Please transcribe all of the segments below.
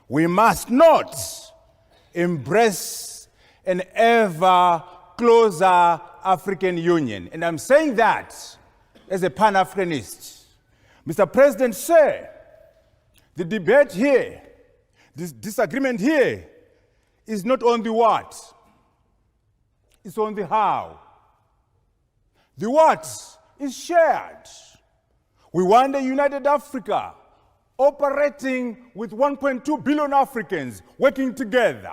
We must not embrace an ever closer African Union. And I'm saying that as a Pan-Africanist. Mr. President, sir, the debate here, this disagreement here, is not on the what, it's on the how. The what is shared. We want a united Africa operating with 1.2 billion Africans working together.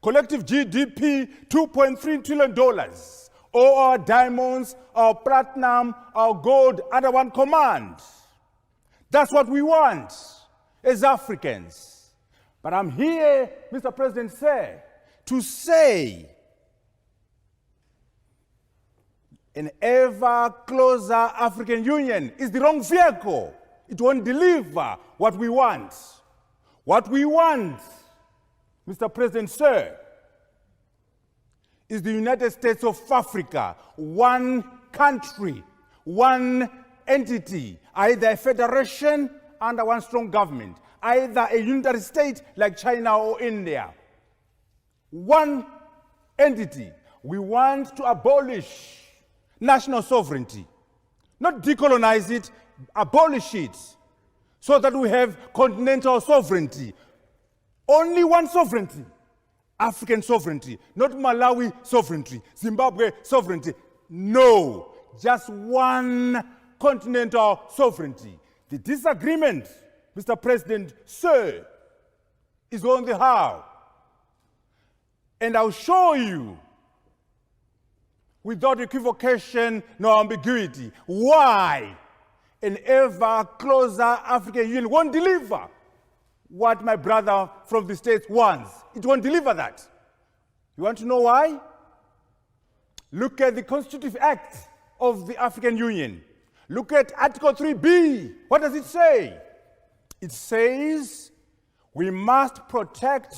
Collective GDP, $2.3 trillion. All our diamonds, our platinum, our gold under one command. That's what we want as Africans. But I'm here, Mr. President, sir, to say an ever closer African Union is the wrong vehicle. It won't deliver what we want. What we want, Mr. President, sir, is the United States of Africa, one country, one entity, either a federation under one strong government, either a unitary state like China or India. One entity. We want to abolish national sovereignty, not decolonize it, abolish it, so that we have continental sovereignty. Only one sovereignty, African sovereignty, not Malawi sovereignty, Zimbabwe sovereignty. No, just one continental sovereignty. The disagreement, Mr. President, sir, is on the how. And I'll show you, without equivocation nor ambiguity, why an ever closer African Union won't deliver what my brother from the States wants. It won't deliver that. You want to know why? Look at the Constitutive Act of the African Union. Look at Article 3B. What does it say? It says we must protect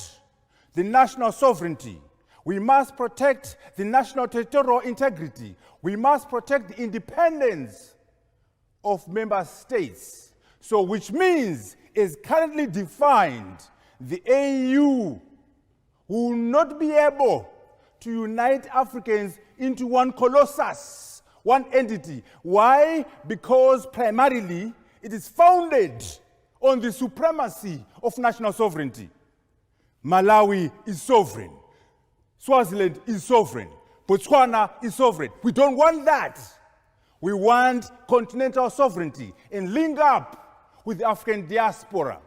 the national sovereignty. We must protect the national territorial integrity. We must protect the independence of member states. So, which means, is currently defined, the AU will not be able to unite Africans into one colossus, one entity. Why? Because primarily it is founded on the supremacy of national sovereignty. Malawi is sovereign. Swaziland is sovereign. Botswana is sovereign. We don't want that. We want continental sovereignty and link up with the African diaspora.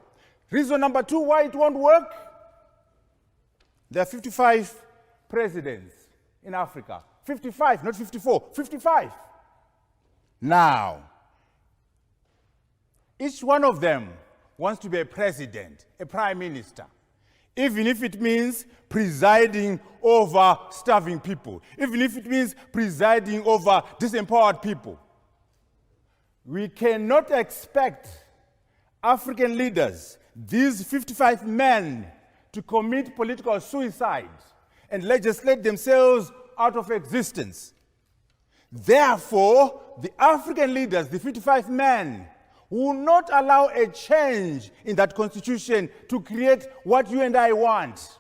Reason number two why it won't work? There are 55 presidents in Africa. 55, not 54, 55. Now, each one of them wants to be a president, a prime minister, even if it means presiding over starving people, even if it means presiding over disempowered people. We cannot expect African leaders, these 55 men, to commit political suicide and legislate themselves out of existence. Therefore, the African leaders, the 55 men, will not allow a change in that constitution to create what you and I want.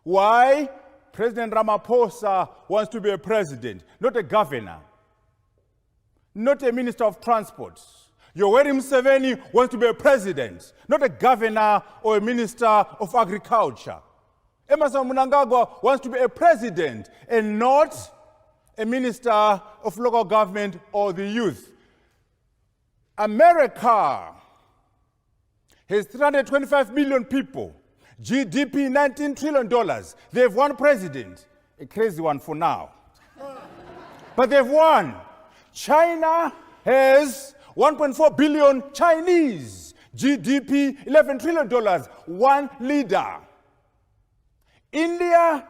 Why? President Ramaphosa wants to be a president, not a governor, not a minister of transport. Yoweri Museveni wants to be a president, not a governor or a minister of agriculture. Emerson Mnangagwa wants to be a president and not a minister of local government or the youth. America has 325 million people, GDP $19 trillion. They have one president, a crazy one for now. But they've won. China has 1.4 billion Chinese, GDP $11 trillion, one leader. India,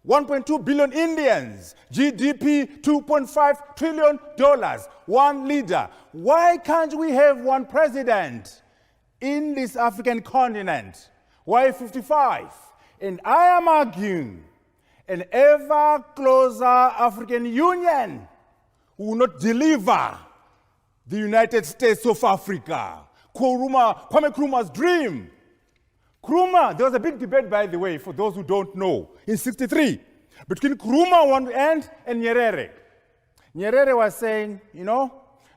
1.2 billion Indians, GDP $2.5 trillion, one leader. Why can't we have one president in this African continent? Why 55? And I am arguing an ever closer African Union will not deliver the United States of Africa. Kwame Nkrumah's dream. Nkrumah, there was a big debate, by the way, for those who don't know, in 63, between Nkrumah on one end and Nyerere. Nyerere was saying,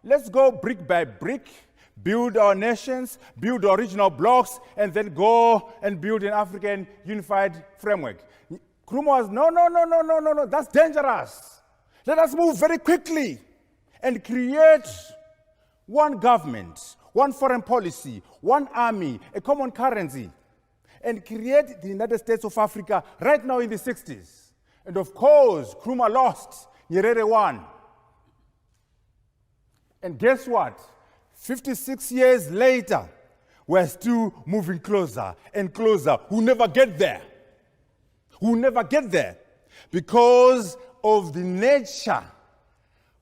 let's go brick by brick, build our nations, build our regional blocks, and then go and build an African unified framework. Nkrumah was, no, that's dangerous. Let us move very quickly and create one government, one foreign policy, one army, a common currency, and create the United States of Africa right now in the 60s. And of course, Nkrumah lost, Nyerere won. And guess what? 56 years later, we're still moving closer and closer. We'll never get there. We'll never get there because of the nature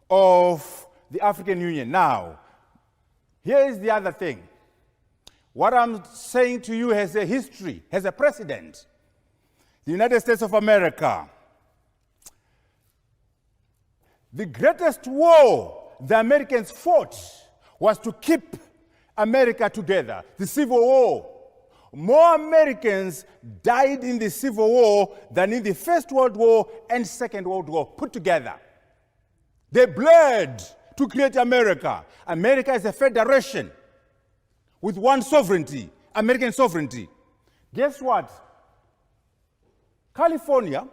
of the African Union. Now, here is the other thing. What I'm saying to you has a history, has a precedent. The United States of America, the greatest war the Americans fought was to keep America together, the Civil War. More Americans died in the Civil War than in the First World War and Second World War put together. They bled to create America. America is a federation with one sovereignty, American sovereignty. Guess what? California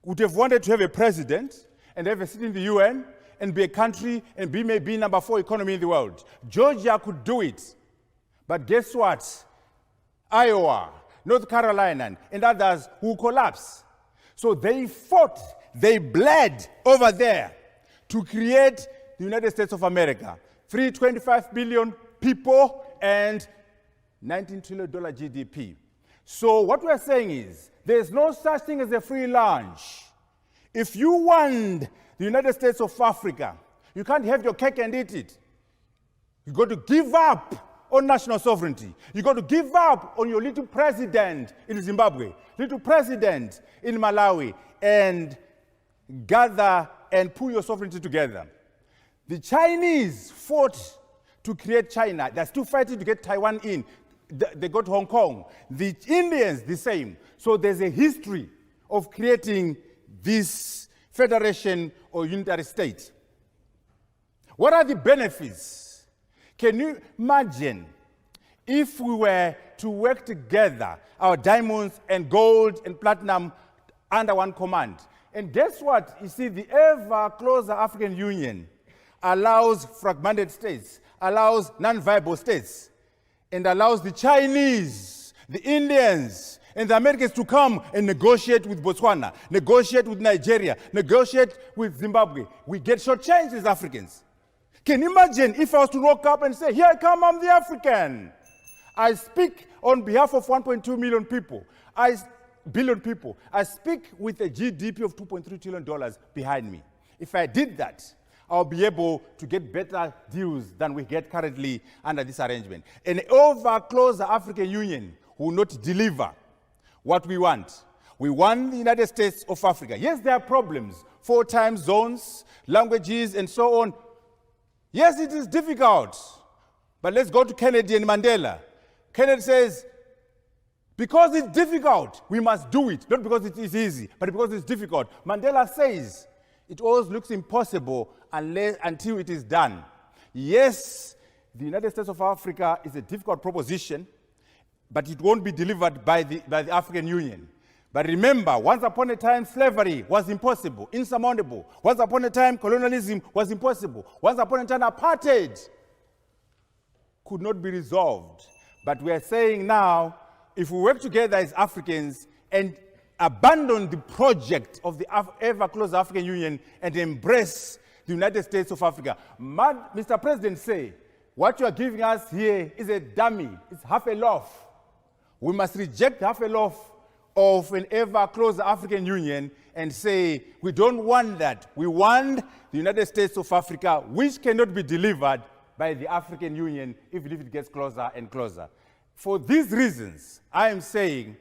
would have wanted to have a president and have a seat in the UN and be a country and be maybe number 4 economy in the world. Georgia could do it. But guess what? Iowa, North Carolina, and others will collapse. So they fought, they bled over there to create the United States of America. 325 billion people and $19 trillion GDP. So what we're saying is, there's no such thing as a free lunch. If you want the United States of Africa, you can't have your cake and eat it. You've got to give up on national sovereignty. You've got to give up on your little president in Zimbabwe, little president in Malawi, and gather and pull your sovereignty together. The Chinese fought to create China. They're still fighting to get Taiwan in. They got Hong Kong. The Indians, the same. So there's a history of creating this federation or unitary state. What are the benefits? Can you imagine if we were to work together, our diamonds and gold and platinum under one command? And guess what? You see, the ever closer African Union allows fragmented states, allows non-viable states, and allows the Chinese, the Indians, and the Americans to come and negotiate with Botswana, negotiate with Nigeria, negotiate with Zimbabwe. We get shortchanged as Africans. Can you imagine if I was to walk up and say, here I come, I'm the African. I speak on behalf of 1.2 million people, billion people. I speak with a GDP of $2.3 trillion behind me. If I did that, I'll be able to get better deals than we get currently under this arrangement. An over-closer African Union will not deliver what we want. We want the United States of Africa. Yes, there are problems, 4 time zones, languages, and so on. Yes, it is difficult. But let's go to Kennedy and Mandela. Kennedy says, because it's difficult, we must do it. Not because it is easy, but because it's difficult. Mandela says, it always looks impossible until it is done. Yes, the United States of Africa is a difficult proposition, but it won't be delivered by the African Union. But remember, once upon a time, slavery was impossible, insurmountable. Once upon a time, colonialism was impossible. Once upon a time, apartheid could not be resolved. But we are saying now, if we work together as Africans and abandon the project of the ever closer African Union and embrace the United States of Africa, Mr. President say, what you are giving us here is a dummy. It's half a loaf. We must reject half a loaf of an ever closer African Union and say, we don't want that. We want the United States of Africa, which cannot be delivered by the African Union even if it gets closer and closer. For these reasons, I am saying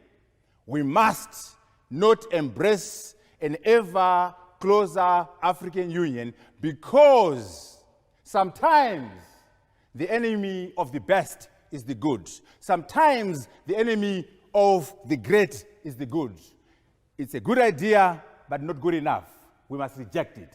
we must not embrace an ever closer African Union because sometimes the enemy of the best is the good. Sometimes the enemy of the great is the good. It's a good idea, but not good enough. We must reject it.